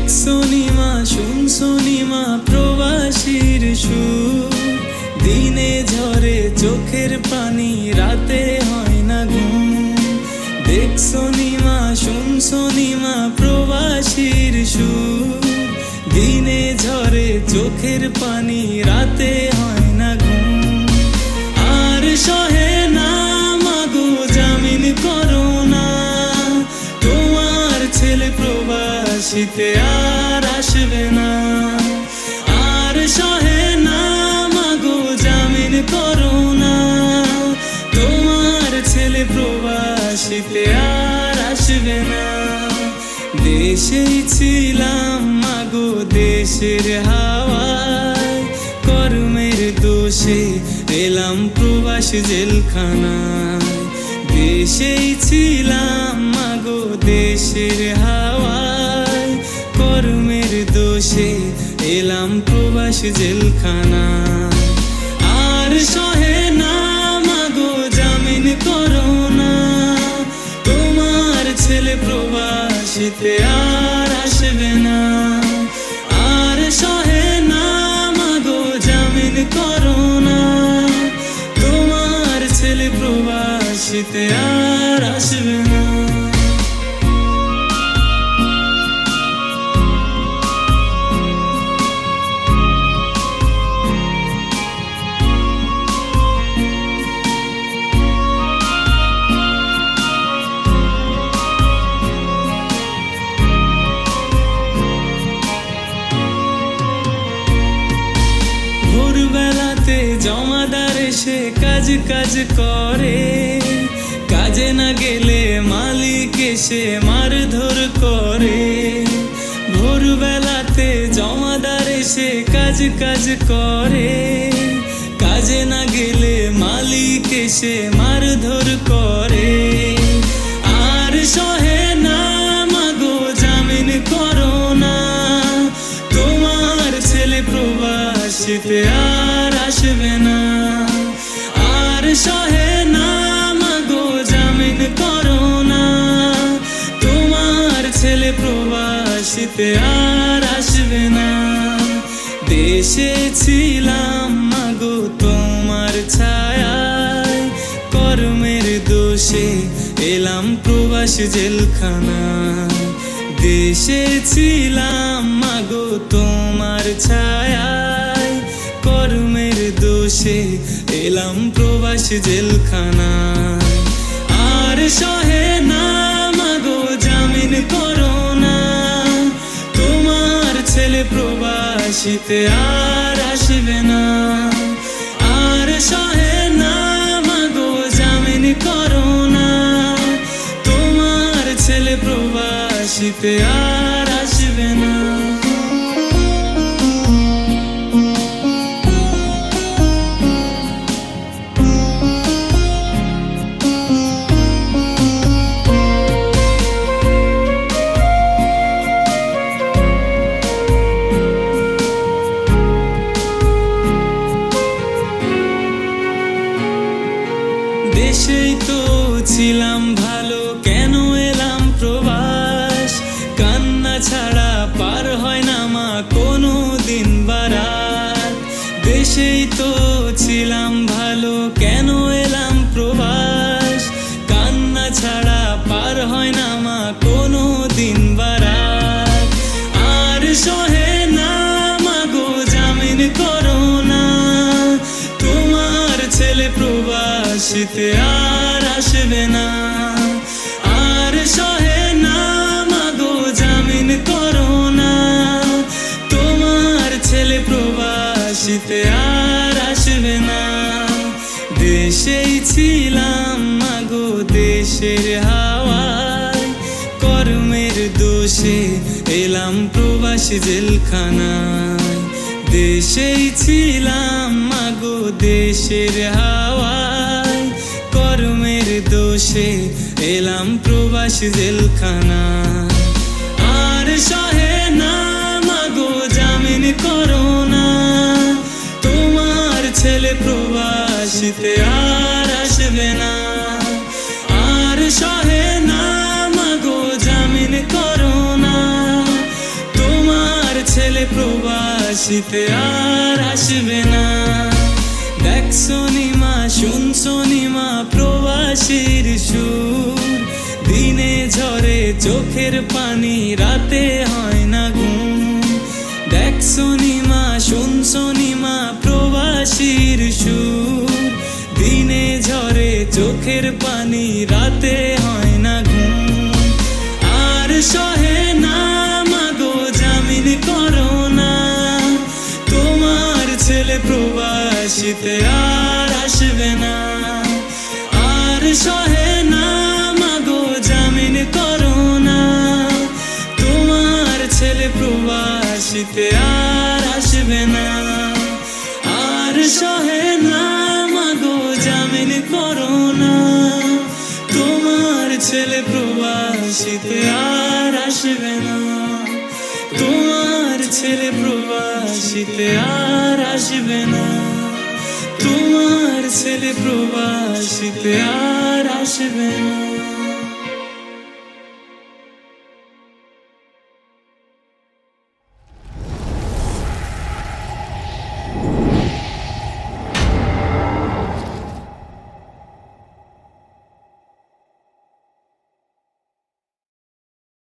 দেখছো নিমা শুনছো নিমা প্রবাসীর সুর, দিনে ঝরে চোখের পানি রাতে হয় না ঘুম। দেখছো নিমা শুনছো নিমা প্রবাসীর সুর, দিনে ঝরে চোখের পানি রাতে হয় না ঘুম। আর সহে না মাগো জামিন করো না, তোমার ছেলে প্রবাসীতে আর আসবে না। আর সহে না মাগো জামিন করো না, তোমার ছেলে প্রবাসীতে আর আসবে না। দেশেই ছিলাম মাগো দেশের হাওয়ায়, কর্মের দোষে এলাম প্রবাস জেলখানায়। দেশেই ছিলাম মাগো দেশের হাওয়ায়, কর্মের দোষে এলাম প্রবাস জেলখানায়। আর সহে না মাগো জামিন করো না, তোমার ছেলে প্রবাসীতে আর আসবে না। আর সহে না মাগো জামিন করো না, তোমার ছেলে প্রবাসীতে আর আসবে না। ভোরবেলাতে জমাদার এসে কাজ কাজ করে, কাজে না গেলে মালিক এসে মারধর করে। ভোরবেলাতে জমাদার এসে কাজ কাজ করে, কাজে না গেলে মালিক এসে মারধর করে। আর সহে না মাগো জামিন করো না, তোমার ছেলে প্রবাসীতে আর আসবে না। আর সহে না মাগো জামিন করো না, তোমার ছেলে প্রবাসীতে আর আসবে না। দেশে ছিলাম মাগো তোমার ছায়ায়, কর্মের দোষে এলাম প্রবাস জেলখানায়। দেশে ছিলাম মাগো তোমার ছায়ায়, কর্মের দোষে এলাম প্রবাস জেলখানায়। আর সহে না মাগো জামিন করো না, তোমার ছেলে প্রবাসীতে আর আসবে না। আর সহে না মাগো জামিন করো না, তোমার ছেলে প্রবাসীতে আর আসবে না। দেশেই তো ছিলাম ভালো, কেন এলাম প্রবাস? কান্না ছাড়া পার হয় না মা কোনো দিন বারাত। দেশেই তো ছিলাম ভালো, কেন এলাম প্রবাস? কান্না ছাড়া পার হয় না মা কোনো দিন বারাত। আর সহে না মাগো জামিন করো না, তোমার ছেলে প্রবাসীতে আর আসবে না। আর সহে না মাগো জামিন করো না, তোমার ছেলে প্রবাসীতে আর আসবে না। দেশেই ছিলাম মাগো দেশের হাওয়ায়, কর্মের দোষে এলাম প্রবাস জেলখানায়। দেশেই ছিলাম মাগো দেশের হাওয়ায়, কর্মের দোষে এলাম প্রবাস জেলখানায়। আর সহে না মাগো জামিন করো না, তোমার ছেলে প্রবাসীতে আর আসবে না। আর সহে না মাগো জামিন করো না, তোমার প্রবাসীতে আর আসবে না। দেখছো নিমা শুনছো নিমা প্রবাসীর সুর, দিনে ঝরে চোখের পানি রাতে হয় না ঘুম। দেখছো নিমা শুনছো নিমা প্রবাসীর সুর, দিনে ঝরে চোখের পানি রাতে হয় না ঘুম। আর সহে না মাগো জামিন করো না, তোমার ছেলে প্রবাসীতে আর আসবে না। আর সহে না মাগো জামিন করো না, তোমার ছেলে প্রবাসীতে আর আসবে না। আর সহে না মাগো জামিন করো না, তোমার ছেলে প্রবাসীতে আর আসবে না। তোমার ছেলে প্রবাসীতে আর আসবে না, তোমার ছেলে প্রবাসীতে আর আসবে না।